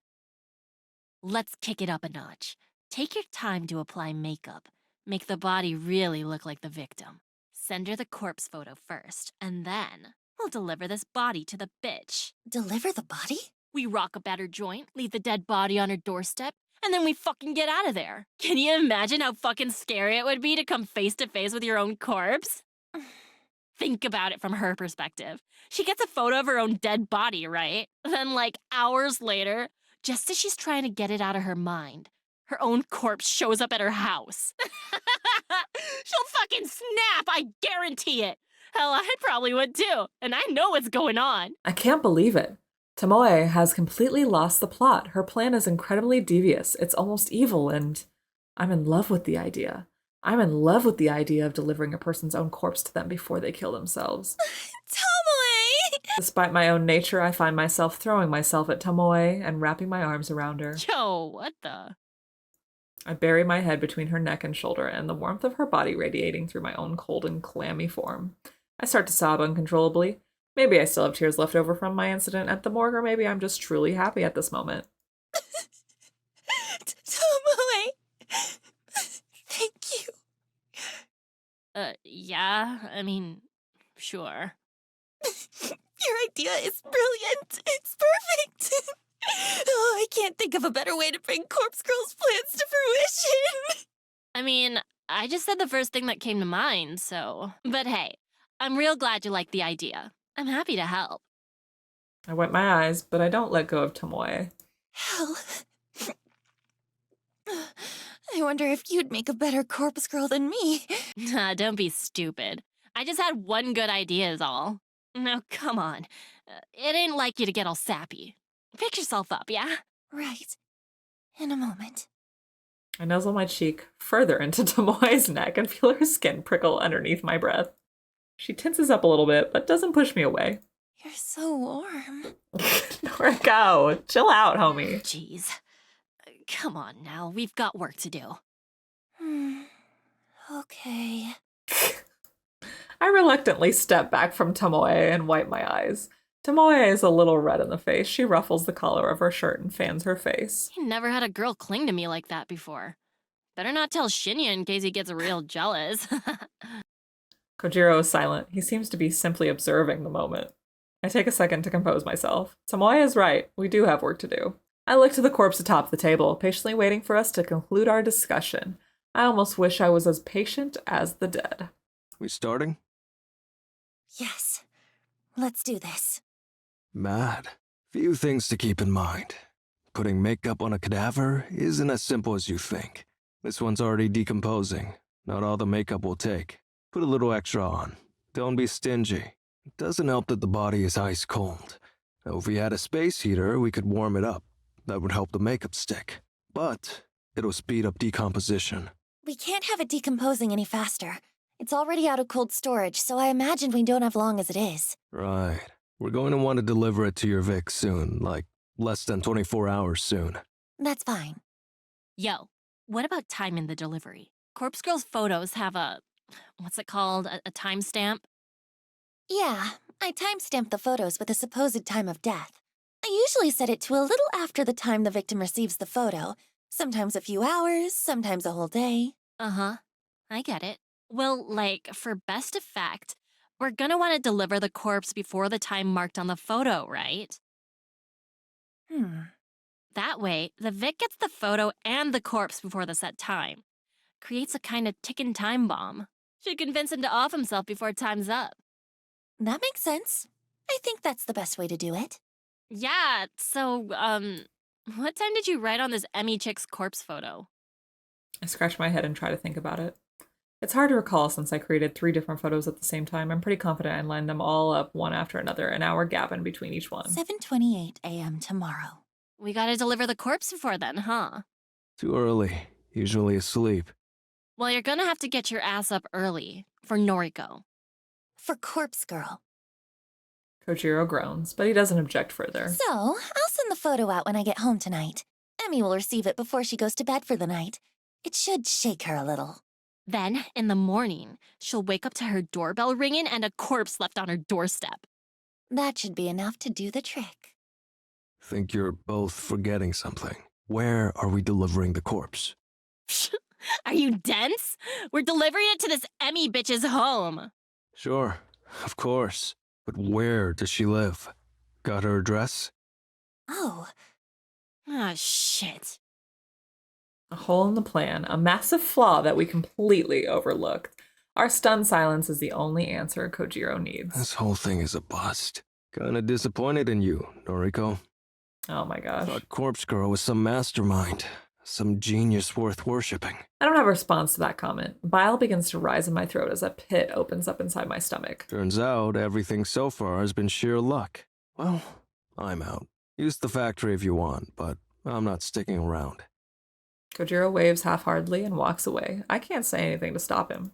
Let's kick it up a notch. Take your time to apply makeup. Make the body really look like the victim. Send her the corpse photo first, and then we'll deliver this body to the bitch. Deliver the body? We rock up at her joint, leave the dead body on her doorstep, and then we fucking get out of there. Can you imagine how fucking scary it would be to come face to face with your own corpse? Think about it from her perspective. She gets a photo of her own dead body, right? Then, like, hours later, just as she's trying to get it out of her mind, her own corpse shows up at her house. She'll fucking snap, I guarantee it. Hell, I probably would too, and I know what's going on. I can't believe it. Tomoe has completely lost the plot. Her plan is incredibly devious. It's almost evil, and I'm in love with the idea. I'm in love with the idea of delivering a person's own corpse to them before they kill themselves. Tomoe! Despite my own nature, I find myself throwing myself at Tomoe and wrapping my arms around her. Yo, what the? I bury my head between her neck and shoulder, and the warmth of her body radiating through my own cold and clammy form. I start to sob uncontrollably. Maybe I still have tears left over from my incident at the morgue, or maybe I'm just truly happy at this moment. Tomoe! Thank you. Yeah, I mean, sure. Your idea is brilliant. It's perfect. Oh, I can't think of a better way to bring Corpse Girl's plans to fruition. I mean, I just said the first thing that came to mind, so... But hey, I'm real glad you like the idea. I'm happy to help. I wipe my eyes, but I don't let go of Tomoe. Hell. I wonder if you'd make a better corpse girl than me. Don't be stupid. I just had one good idea is all. Now, come on. It ain't like you to get all sappy. Pick yourself up, yeah? Right. In a moment. I nuzzle my cheek further into Tomoe's neck and feel her skin prickle underneath my breath. She tenses up a little bit, but doesn't push me away. You're so warm. Noriko, chill out, homie. Jeez. Come on now, we've got work to do. Okay. I reluctantly step back from Tomoe and wipe my eyes. Tomoe is a little red in the face. She ruffles the collar of her shirt and fans her face. I never had a girl cling to me like that before. Better not tell Shinya in case he gets real jealous. Kojiro is silent. He seems to be simply observing the moment. I take a second to compose myself. Tomoe is right. We do have work to do. I look to the corpse atop the table, patiently waiting for us to conclude our discussion. I almost wish I was as patient as the dead. We starting? Yes. Let's do this. Mad. Few things to keep in mind. Putting makeup on a cadaver isn't as simple as you think. This one's already decomposing. Not all the makeup will take. Put a little extra on. Don't be stingy. It doesn't help that the body is ice cold. Now, if we had a space heater, we could warm it up. That would help the makeup stick. But it'll speed up decomposition. We can't have it decomposing any faster. It's already out of cold storage, so I imagine we don't have long as it is. Right. We're going to want to deliver it to your Vic soon, like less than 24 hours soon. That's fine. Yo, what about timing the delivery? Corpse Girl's photos have what's it called, a timestamp? Yeah, I timestamped the photos with the supposed time of death. I usually set it to a little after the time the victim receives the photo. Sometimes a few hours, sometimes a whole day. Uh-huh. I get it. Well, like, for best effect, we're gonna want to deliver the corpse before the time marked on the photo, right? That way, the Vic gets the photo and the corpse before the set time. Creates a kind of ticking time bomb. Should convince him to off himself before time's up. That makes sense. I think that's the best way to do it. Yeah, so, what time did you write on this Emmy chick's corpse photo? I scratch my head and try to think about it. It's hard to recall since I created 3 different photos at the same time. I'm pretty confident I lined them all up one after another, an hour gap in between each one. 7:28 a.m. tomorrow. We gotta deliver the corpse before then, huh? Too early. Usually asleep. Well, you're gonna have to get your ass up early for Noriko. For Corpse Girl. Kojiro groans, but he doesn't object further. So, I'll send the photo out when I get home tonight. Emmy will receive it before she goes to bed for the night. It should shake her a little. Then, in the morning, she'll wake up to her doorbell ringing and a corpse left on her doorstep. That should be enough to do the trick. Think you're both forgetting something. Where are we delivering the corpse? Are you dense? We're delivering it to this Emmy bitch's home. Sure, of course. But where does she live? Got her address? Oh, Ah, shit. A hole in the plan, a massive flaw that we completely overlooked. Our stunned silence is the only answer Kojiro needs. This whole thing is a bust. Kinda disappointed in you, Noriko. Oh my gosh. Thought Corpse Girl was some mastermind. Some genius worth worshipping. I don't have a response to that comment. Bile begins to rise in my throat as a pit opens up inside my stomach. Turns out everything so far has been sheer luck. Well, I'm out. Use the factory if you want, but I'm not sticking around. Kojiro waves half-heartedly and walks away. I can't say anything to stop him.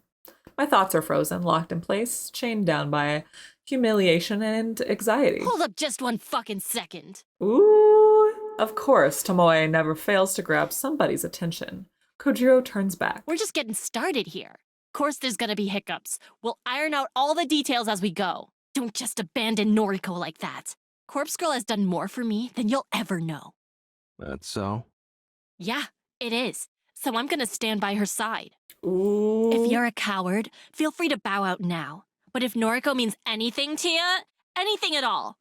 My thoughts are frozen, locked in place, chained down by humiliation and anxiety. Hold up just one fucking second. Ooh. Of course, Tomoe never fails to grab somebody's attention. Kojiro turns back. We're just getting started here. Of course there's gonna be hiccups. We'll iron out all the details as we go. Don't just abandon Noriko like that. Corpse Girl has done more for me than you'll ever know. That's so? Yeah, it is. So I'm gonna stand by her side. Ooh. If you're a coward, feel free to bow out now. But if Noriko means anything to you, anything at all,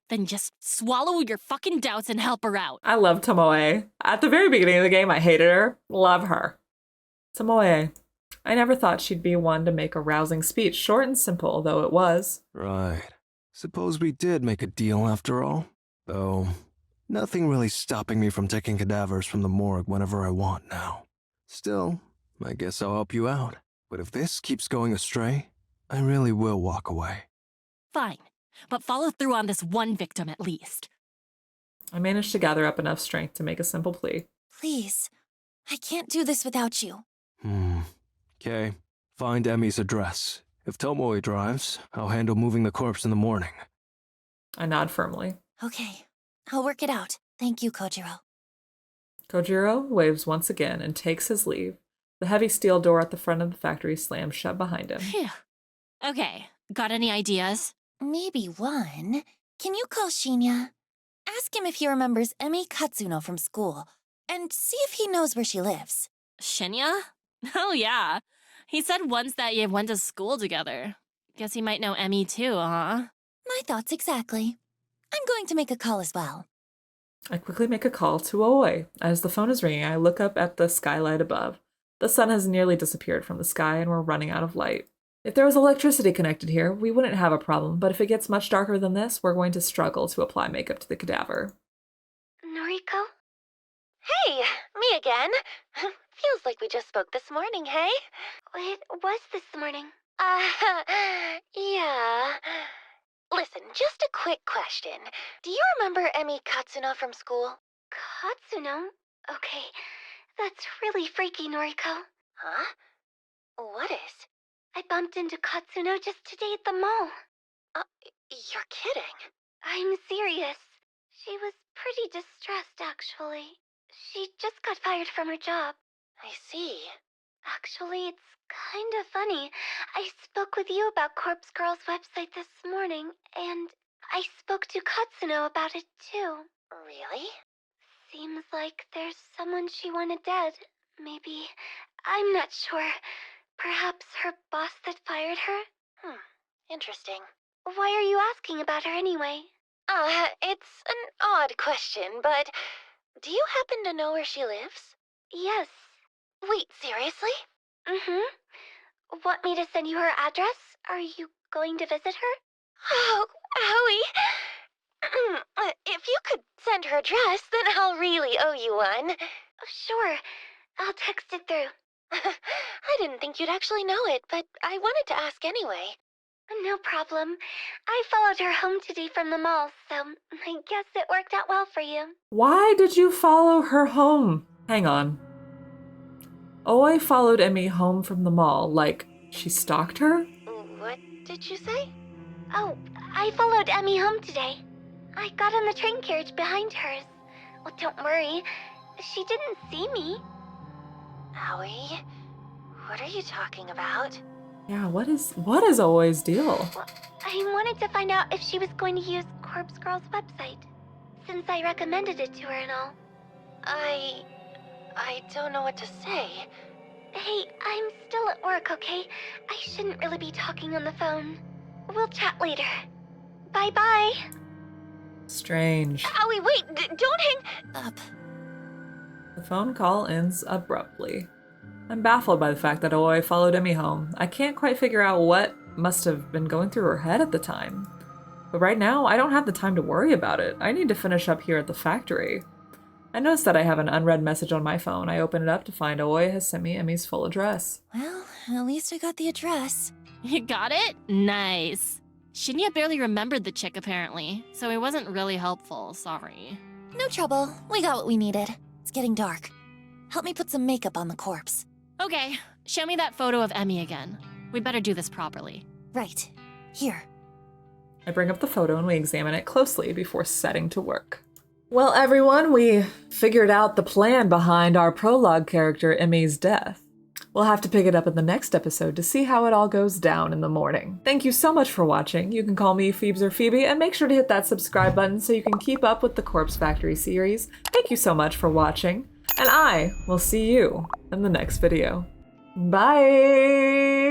then just swallow your fucking doubts and help her out. I love Tomoe. At the very beginning of the game, I hated her. Love her. Tomoe, I never thought she'd be one to make a rousing speech, short and simple, though it was. Right. Suppose we did make a deal after all? Though, nothing really stopping me from taking cadavers from the morgue whenever I want now. Still, I guess I'll help you out. But if this keeps going astray, I really will walk away. Fine, but follow through on this one victim at least. I managed to gather up enough strength to make a simple plea. Please, I can't do this without you. Okay. Find Emi's address. If Tomoe drives, I'll handle moving the corpse in the morning. I nod firmly. Okay, I'll work it out. Thank you, Kojiro. Kojiro waves once again and takes his leave. The heavy steel door at the front of the factory slams shut behind him. Phew. Okay, got any ideas? Maybe one. Can you call Shinya? Ask him if he remembers Emi Katsuno from school, and see if he knows where she lives. Shinya? Oh yeah. He said once that you went to school together. Guess he might know Emi too, huh? My thoughts exactly. I'm going to make a call as well. I quickly make a call to Aoi. As the phone is ringing, I look up at the skylight above. The sun has nearly disappeared from the sky and we're running out of light. If there was electricity connected here, we wouldn't have a problem, but if it gets much darker than this, we're going to struggle to apply makeup to the cadaver. Noriko? Hey, me again. Feels like we just spoke this morning, hey? It was this morning. Yeah. Listen, just a quick question. Do you remember Emi Katsuno from school? Katsuno? Okay, that's really freaky, Noriko. Huh? What is? I bumped into Katsuno just today at the mall. You're kidding. I'm serious. She was pretty distressed, actually. She just got fired from her job. I see. Actually, it's kind of funny. I spoke with you about Corpse Girl's website this morning, and I spoke to Katsuno about it too. Really? Seems like there's someone she wanted dead. Maybe. I'm not sure. Perhaps her boss that fired her? Interesting. Why are you asking about her anyway? It's an odd question, but do you happen to know where she lives? Yes. Wait, seriously? Mm-hmm. Want me to send you her address? Are you going to visit her? Oh, Howie. If you could send her address, then I'll really owe you one. Sure. I'll text it through. I didn't think you'd actually know it, but I wanted to ask anyway. No problem. I followed her home today from the mall, so I guess it worked out well for you. Why did you follow her home? Hang on. Aoi followed Emi home from the mall, like she stalked her? What did you say? Oh, I followed Emi home today. I got on the train carriage behind hers. Well, don't worry. She didn't see me. Howie, what are you talking about? Yeah, what is Aoi's deal? Well, I wanted to find out if she was going to use Corpse Girl's website, since I recommended it to her and all. I don't know what to say. Hey, I'm still at work, okay? I shouldn't really be talking on the phone. We'll chat later. Bye-bye. Strange. Howie, wait, don't hang Up. The phone call ends abruptly. I'm baffled by the fact that Aoi followed Emi home. I can't quite figure out what must have been going through her head at the time. But right now, I don't have the time to worry about it. I need to finish up here at the factory. I notice that I have an unread message on my phone. I open it up to find Aoi has sent me Emi's full address. Well, at least I got the address. You got it? Nice. Shinya barely remembered the chick apparently, so it wasn't really helpful, sorry. No trouble. We got what we needed. It's getting dark. Help me put some makeup on the corpse. Okay, show me that photo of Emi again. We better do this properly. Right. Here. I bring up the photo and we examine it closely before setting to work. Well, everyone, we figured out the plan behind our prologue character Emi's death. We'll have to pick it up in the next episode to see how it all goes down in the morning. Thank you so much for watching. You can call me Phoebes or Phoebe, and make sure to hit that subscribe button so you can keep up with the Corpse Factory series. Thank you so much for watching, and I will see you in the next video. Bye!